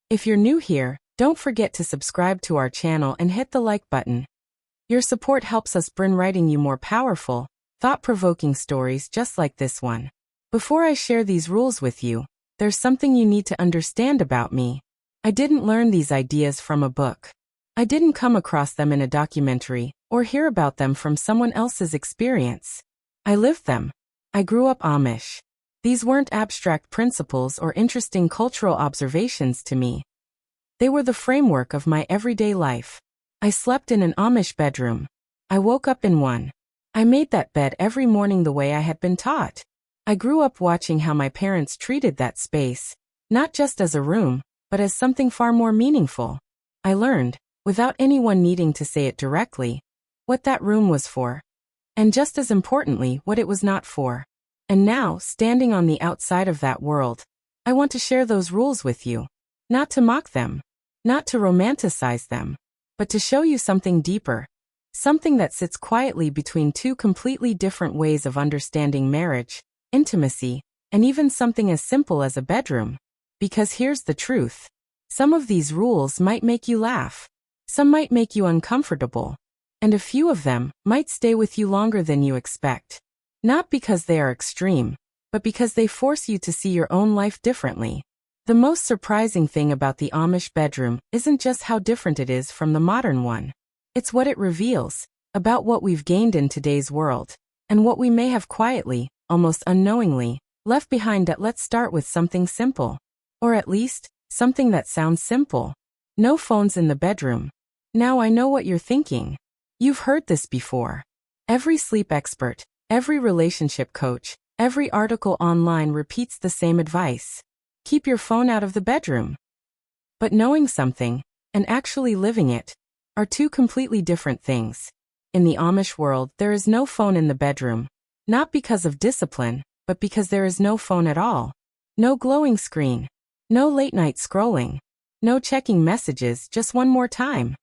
If you're new here, don't forget to subscribe to our channel and hit the like button. Your support helps us bring writing you more powerful, thought-provoking stories just like this one. Before I share these rules with you, there's something you need to understand about me. I didn't learn these ideas from a book. I didn't come across them in a documentary or hear about them from someone else's experience. I lived them. I grew up Amish. These weren't abstract principles or interesting cultural observations to me. They were the framework of my everyday life. I slept in an Amish bedroom. I woke up in one. I made that bed every morning the way I had been taught. I grew up watching how my parents treated that space, not just as a room, but as something far more meaningful. I learned, without anyone needing to say it directly, what that room was for. And just as importantly, what it was not for. And now, standing on the outside of that world, I want to share those rules with you. Not to mock them, not to romanticize them, but to show you something deeper. Something that sits quietly between two completely different ways of understanding marriage, intimacy, and even something as simple as a bedroom. Because here's the truth. Some of these rules might make you laugh. Some might make you uncomfortable. And a few of them might stay with you longer than you expect. Not because they are extreme, but because they force you to see your own life differently. The most surprising thing about the Amish bedroom isn't just how different it is from the modern one. It's what it reveals about what we've gained in today's world, and what we may have quietly, almost unknowingly, left behind. Let's start with something simple. Or at least, something that sounds simple. No phones in the bedroom. Now I know what you're thinking. You've heard this before. Every sleep expert, every relationship coach, every article online repeats the same advice. Keep your phone out of the bedroom. But knowing something, and actually living it, are two completely different things. In the Amish world, there is no phone in the bedroom. Not because of discipline, but because there is no phone at all. No glowing screen. No late-night scrolling. No checking messages just one more time.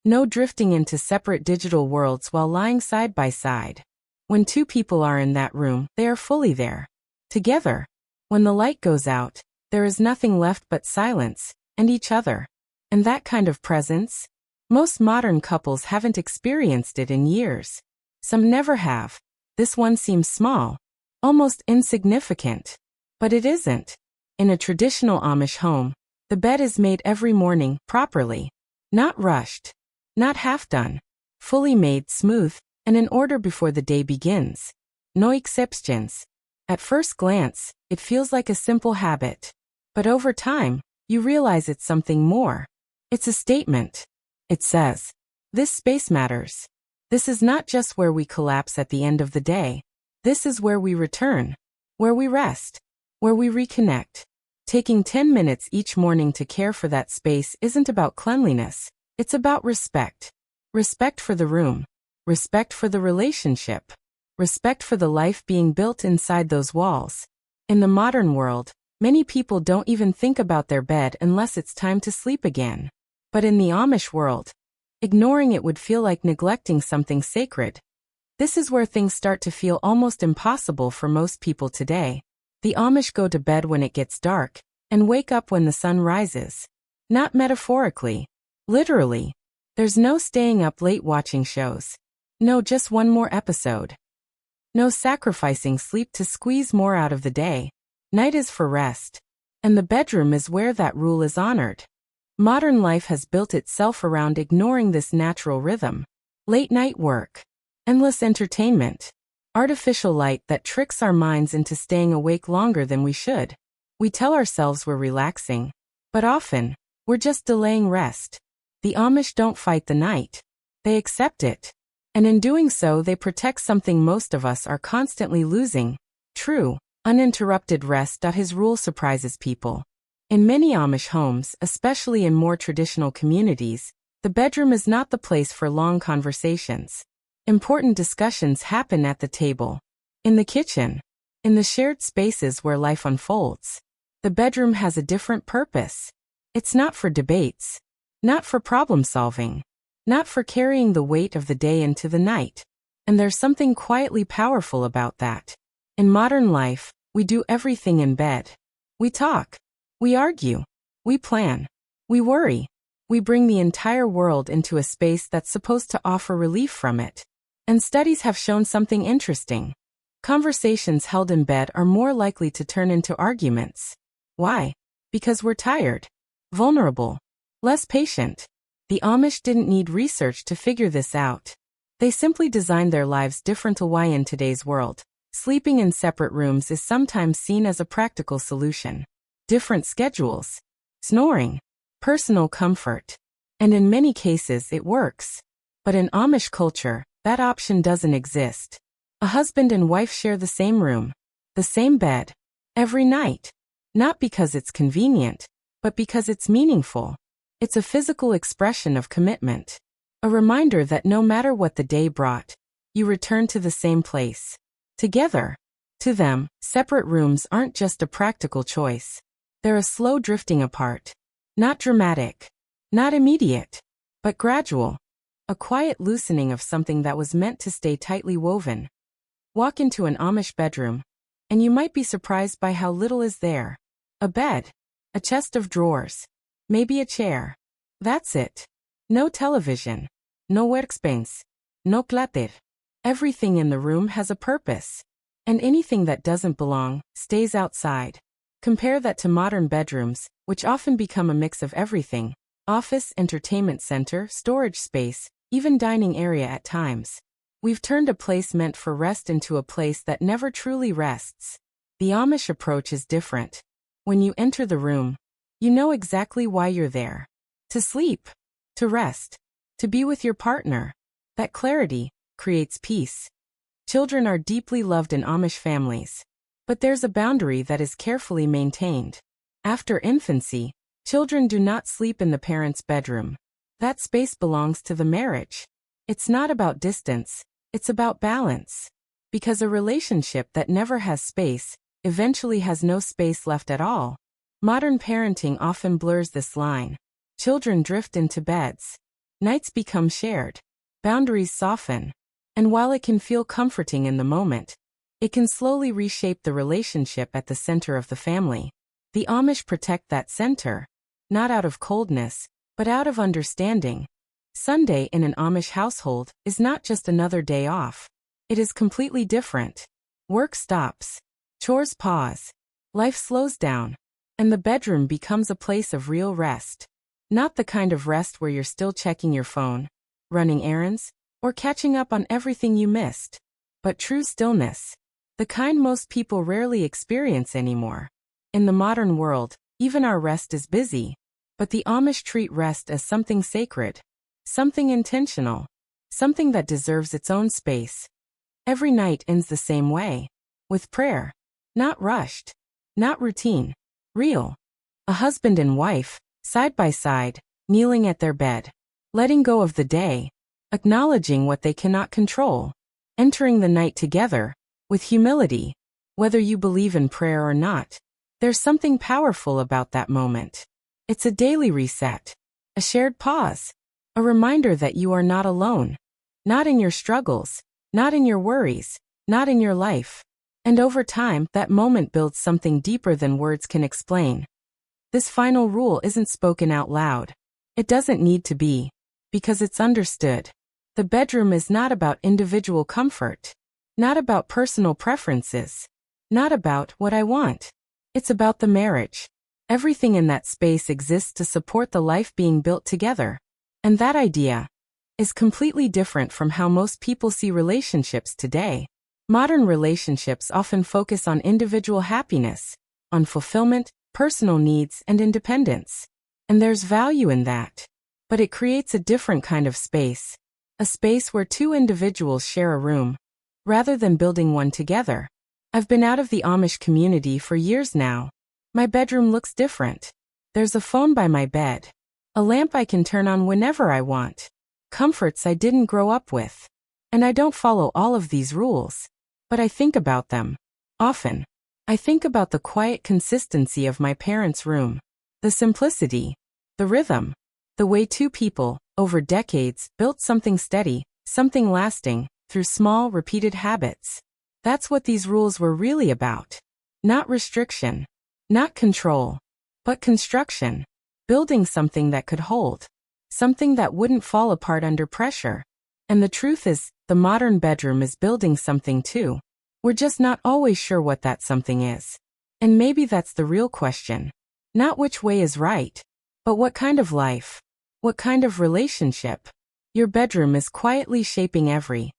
No drifting into separate digital worlds while lying side by side. When two people are in that room, they are fully there. Together. When the light goes out, there is nothing left but silence, and each other. And that kind of presence? Most modern couples haven't experienced it in years. Some never have. This one seems small. Almost insignificant. But it isn't. In a traditional Amish home, the bed is made every morning, properly. Not rushed. Not half done. Fully made, smooth, and in order before the day begins. No exceptions. At first glance, it feels like a simple habit. But over time, you realize it's something more. It's a statement. It says, this space matters. This is not just where we collapse at the end of the day. This is where we return. Where we rest. Where we reconnect. Taking 10 minutes each morning to care for that space isn't about cleanliness. It's about respect. Respect for the room. Respect for the relationship. Respect for the life being built inside those walls. In the modern world, many people don't even think about their bed unless it's time to sleep again. But in the Amish world, ignoring it would feel like neglecting something sacred. This is where things start to feel almost impossible for most people today. The Amish go to bed when it gets dark, and wake up when the sun rises. Not metaphorically. Literally. There's no staying up late watching shows. No just one more episode. No sacrificing sleep to squeeze more out of the day. Night is for rest. And the bedroom is where that rule is honored. Modern life has built itself around ignoring this natural rhythm. Late night work. Endless entertainment. Artificial light that tricks our minds into staying awake longer than we should. We tell ourselves we're relaxing. But often, we're just delaying rest. The Amish don't fight the night. They accept it. And in doing so they protect something most of us are constantly losing. True, uninterrupted rest. His rule surprises people. In many Amish homes, especially in more traditional communities, the bedroom is not the place for long conversations. Important discussions happen at the table. In the kitchen. In the shared spaces where life unfolds. The bedroom has a different purpose. It's not for debates. Not for problem solving. Not for carrying the weight of the day into the night. And there's something quietly powerful about that. In modern life, we do everything in bed. We talk. We argue. We plan. We worry. We bring the entire world into a space that's supposed to offer relief from it. And studies have shown something interesting. Conversations held in bed are more likely to turn into arguments. Why? Because we're tired, vulnerable, less patient. The Amish didn't need research to figure this out. They simply designed their lives differently. Why in today's world, sleeping in separate rooms is sometimes seen as a practical solution. Different schedules, snoring, personal comfort. And in many cases it works. But in Amish culture, that option doesn't exist. A husband and wife share the same room, the same bed, every night. Not because it's convenient, but because it's meaningful. It's a physical expression of commitment. A reminder that no matter what the day brought, you return to the same place. Together. To them, separate rooms aren't just a practical choice. They're a slow drifting apart. Not dramatic. Not immediate. But gradual. A quiet loosening of something that was meant to stay tightly woven. Walk into an Amish bedroom, and you might be surprised by how little is there. A bed. A chest of drawers. Maybe a chair. That's it. No television. No workspace. No clutter. Everything in the room has a purpose. And anything that doesn't belong stays outside. Compare that to modern bedrooms, which often become a mix of everything. Office, entertainment center, storage space, even dining area at times. We've turned a place meant for rest into a place that never truly rests. The Amish approach is different. When you enter the room, you know exactly why you're there. To sleep. To rest. To be with your partner. That clarity creates peace. Children are deeply loved in Amish families. But there's a boundary that is carefully maintained. After infancy, children do not sleep in the parents' bedroom. That space belongs to the marriage. It's not about distance. It's about balance. Because a relationship that never has space eventually has no space left at all. Modern parenting often blurs this line. Children drift into beds. Nights become shared. Boundaries soften. And while it can feel comforting in the moment, it can slowly reshape the relationship at the center of the family. The Amish protect that center, not out of coldness, but out of understanding. Sunday in an Amish household is not just another day off. It is completely different. Work stops. Chores pause. Life slows down. And the bedroom becomes a place of real rest. Not the kind of rest where you're still checking your phone, running errands, or catching up on everything you missed. But true stillness. The kind most people rarely experience anymore. In the modern world, even our rest is busy. But the Amish treat rest as something sacred. Something intentional. Something that deserves its own space. Every night ends the same way. With prayer. Not rushed. Not routine. Real. A husband and wife, side by side, kneeling at their bed. Letting go of the day. Acknowledging what they cannot control. Entering the night together. With humility. Whether you believe in prayer or not. There's something powerful about that moment. It's a daily reset. A shared pause. A reminder that you are not alone. Not in your struggles. Not in your worries. Not in your life. And over time, that moment builds something deeper than words can explain. This final rule isn't spoken out loud. It doesn't need to be. Because it's understood. The bedroom is not about individual comfort. Not about personal preferences. Not about what I want. It's about the marriage. Everything in that space exists to support the life being built together. And that idea is completely different from how most people see relationships today. Modern relationships often focus on individual happiness, on fulfillment, personal needs, and independence. And there's value in that. But it creates a different kind of space. A space where two individuals share a room, rather than building one together. I've been out of the Amish community for years now. My bedroom looks different. There's a phone by my bed. A lamp I can turn on whenever I want. Comforts I didn't grow up with. And I don't follow all of these rules. But I think about them. Often. I think about the quiet consistency of my parents' room. The simplicity. The rhythm. The way two people, over decades, built something steady, something lasting, through small, repeated habits. That's what these rules were really about. Not restriction. Not control. But construction. building something that could hold, something that wouldn't fall apart under pressure. And the truth is, the modern bedroom is building something too. We're just not always sure what that something is. And maybe that's the real question. Not which way is right, but what kind of life, what kind of relationship your bedroom is quietly shaping every